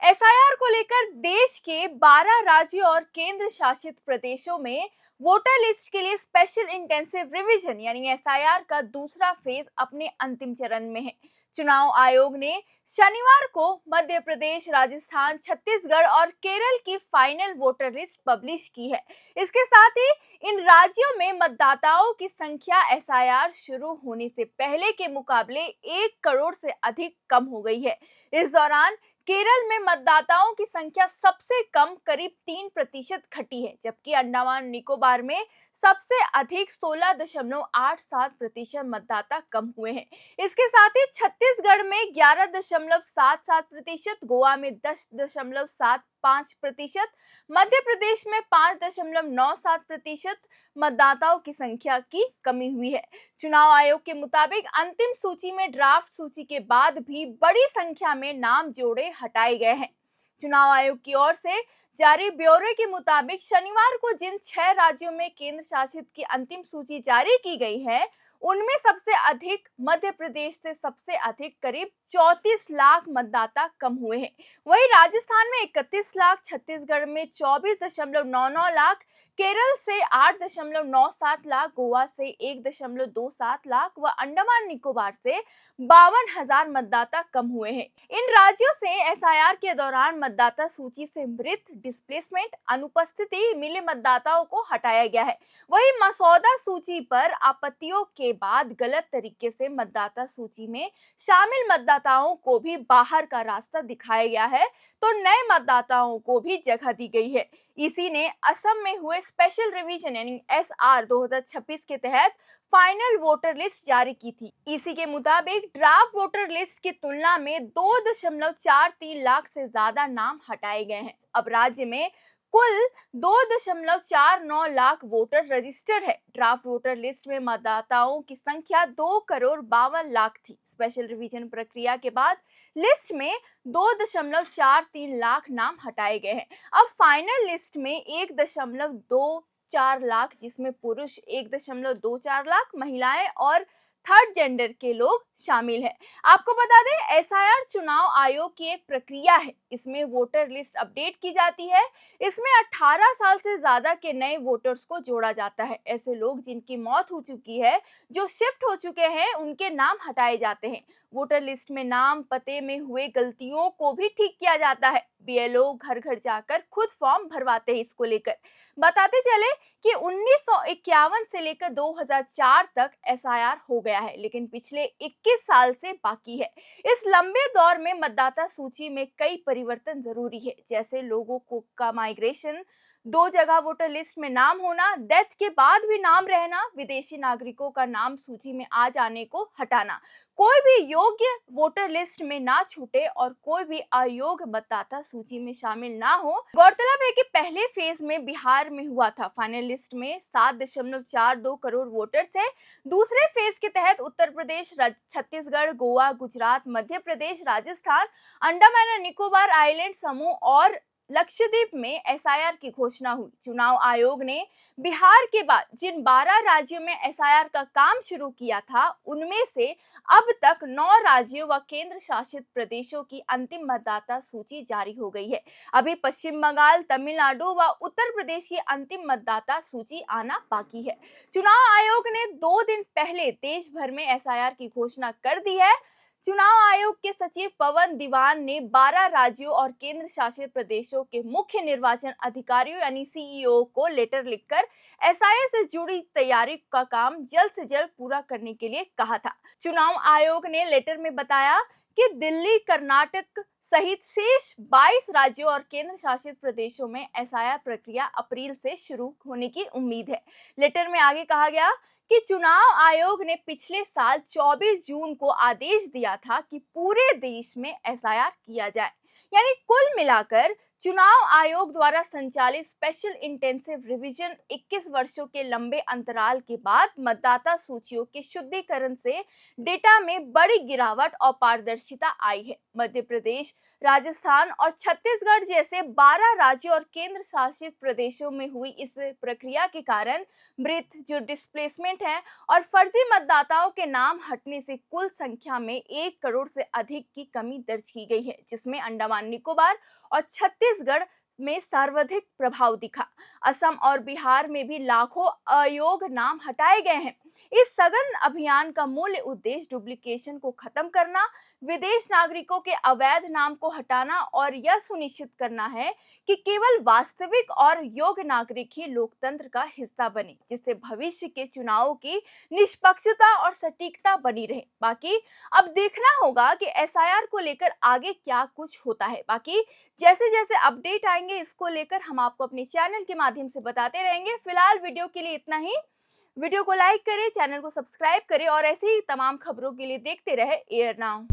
SIR को लेकर देश के 12 राज्यों और केंद्र शासित प्रदेशों में वोटर लिस्ट के लिए स्पेशल इंटेंसिव रिवीजन यानी एसआईआर का दूसरा फेज अपने अंतिम चरण में है। चुनाव आयोग ने शनिवार को मध्य प्रदेश, राजस्थान, छत्तीसगढ़ और केरल की फाइनल वोटर लिस्ट पब्लिश की है। इसके साथ ही इन राज्यों में मतदाताओं की संख्या एसआईआर शुरू होने से पहले के मुकाबले 1 करोड़ से अधिक कम हो गई है। इस दौरान केरल में मतदाताओं की संख्या सबसे कम करीब 3% घटी है, जबकि अंडमान निकोबार में सबसे अधिक 16.87% मतदाता कम हुए हैं। इसके साथ ही छत्तीसगढ़ में 11.77%, गोवा में 10.75%, मध्य प्रदेश में 5.97% मतदाताओं की संख्या की कमी हुई है। चुनाव आयोग के मुताबिक अंतिम सूची में ड्राफ्ट सूची के बाद भी बड़ी संख्या में नाम जोड़े हटाए गए हैं। चुनाव आयोग की ओर से जारी ब्यौरे के मुताबिक शनिवार को जिन 6 राज्यों में केंद्र शासित की अंतिम सूची जारी की गई है, उनमें सबसे अधिक मध्य प्रदेश से सबसे अधिक करीब 34 लाख मतदाता कम हुए हैं। वहीं राजस्थान में 31 लाख, छत्तीसगढ़ में 24.99 लाख, केरल से 8.97 लाख, गोवा से 1.27 लाख व अंडमान निकोबार से 52,000 मतदाता कम हुए हैं। इन राज्यों से एसआईआर के दौरान मतदाता सूची से मृत, डिस्प्लेसमेंट, अनुपस्थिति मिले मतदाताओं को हटाया गया है। वहीं मसौदा सूची पर आपत्तियों के बाद गलत तरीके से मतदाता सूची में शामिल मतदाताओं को भी बाहर का रास्ता दिखाया गया है, तो नए मतदाताओं को भी जगह दी गई है। इसी ने असम में हुए स्पेशल रिवीजन यानी एसआर 2026 के तहत फाइनल वोटर लिस्ट जारी की थी। इसी के मुताबिक ड्राफ्ट वोटर लिस्ट की तुलना में 2.43 लाख से ज्यादा नाम हटाए गए हैं। अब राज्य में कुल 2.49 लाख वोटर रजिस्टर है। ड्राफ्ट वोटर लिस्ट में मतदाताओं की संख्या 2,52 लाख थी। स्पेशल रिवीजन प्रक्रिया के बाद लिस्ट में 2.43 लाख नाम हटाए गए हैं। अब फाइनल लिस्ट में 1.24 लाख, जिसमें पुरुष 1.24 लाख, महिलाएं और थर्ड जेंडर के लोग शामिल हैं। आपको बता दें, एसआईआर चुनाव आयोग की एक प्रक्रिया है। इसमें वोटर लिस्ट अपडेट की जाती है। इसमें 18 साल से ज्यादा के नए वोटर्स को जोड़ा जाता है। ऐसे लोग जिनकी मौत हो चुकी है, जो शिफ्ट हो चुके हैं, उनके नाम हटाए जाते हैं। वोटर लिस्ट में नाम, पते में हुए गलतियों को भी ठीक किया जाता है। बीएलओ घर घर जाकर खुद फॉर्म भरवाते हैं। इसको लेकर बताते चले कि 1951 से लेकर 2004 तक एसआईआर हो गया है, लेकिन पिछले 21 साल से बाकी है। इस लंबे दौर में मतदाता सूची में कई परिवर्तन जरूरी है, जैसे लोगों को का माइग्रेशन, 2 जगह वोटर लिस्ट में नाम होना, डेथ के बाद भी नाम रहना, विदेशी नागरिकों का नाम सूची में आ जाने को हटाना, कोई भी योग्य वोटर लिस्ट में ना छूटे और कोई भी अयोग्य मतदाता सूची में शामिल ना हो। गौरतलब है कि पहले फेज में बिहार में हुआ था। फाइनल लिस्ट में 7.42 करोड़ वोटर्स है। दूसरे फेज के तहत उत्तर प्रदेश, छत्तीसगढ़, गोवा, गुजरात, मध्य प्रदेश, राजस्थान, अंडमान और निकोबार आइलैंड समूह और लक्षद्वीप में एसआईआर की घोषणा हुई। चुनाव आयोग ने बिहार के बाद जिन 12 राज्यों में एसआईआर का काम शुरू किया था, उनमें से अब तक 9 राज्यों व केंद्र शासित प्रदेशों की अंतिम मतदाता सूची जारी हो गई है। अभी पश्चिम बंगाल, तमिलनाडु व उत्तर प्रदेश की अंतिम मतदाता सूची आना बाकी है। चुनाव आयोग ने 2 दिन पहले देश भर में एसआईआर की घोषणा कर दी है। चुनाव आयोग के सचिव पवन दीवान ने 12 राज्यों और केंद्र शासित प्रदेशों के मुख्य निर्वाचन अधिकारियों यानी सीईओ को लेटर लिखकर एसआईआर से जुड़ी तैयारी का काम जल्द से जल्द पूरा करने के लिए कहा था। चुनाव आयोग ने लेटर में बताया कि दिल्ली, कर्नाटक सहित शेष 22 राज्यों और केंद्र शासित प्रदेशों में एसआईआर प्रक्रिया अप्रैल से शुरू होने की उम्मीद है। लेटर में आगे कहा गया कि चुनाव आयोग ने पिछले साल 24 जून को आदेश दिया था कि पूरे देश में एसआईआर किया जाए। यानी कुल मिलाकर चुनाव आयोग द्वारा संचालित स्पेशल इंटेंसिव रिवीजन 21 वर्षों के लंबे अंतराल के बाद मतदाता सूचियों के शुद्धिकरण से डेटा में बड़ी गिरावट और पारदर्शिता आई है। मध्य प्रदेश, राजस्थान और छत्तीसगढ़ जैसे 12 राज्यों और केंद्र शासित प्रदेशों में हुई इस प्रक्रिया के कारण मृत, जो डिस्प्लेसमेंट है और फर्जी मतदाताओं के नाम हटने से कुल संख्या में 1 करोड़ से अधिक की कमी दर्ज की गई है, जिसमें अंडमान निकोबार और छत्तीसगढ़ में सर्वाधिक प्रभाव दिखा। असम और बिहार में भी लाखों अयोग्य नाम हटाए गए हैं। इस सघन अभियान का मूल उद्देश्य डुप्लीकेशन को खत्म करना, विदेश नागरिकों के अवैध नाम को हटाना और यह सुनिश्चित करना है कि केवल वास्तविक और योग्य नागरिक ही लोकतंत्र का हिस्सा बने, जिससे भविष्य के चुनावों की निष्पक्षता और सटीकता बनी रहे। बाकी अब देखना होगा कि एसआईआर को लेकर आगे क्या कुछ होता है। बाकी जैसे जैसे अपडेट आएंगे इसको लेकर हम आपको अपने चैनल के माध्यम से बताते रहेंगे। फिलहाल वीडियो के लिए इतना ही। वीडियो को लाइक करें, चैनल को सब्सक्राइब करें और ऐसे ही तमाम खबरों के लिए देखते रहे एयर नाउ।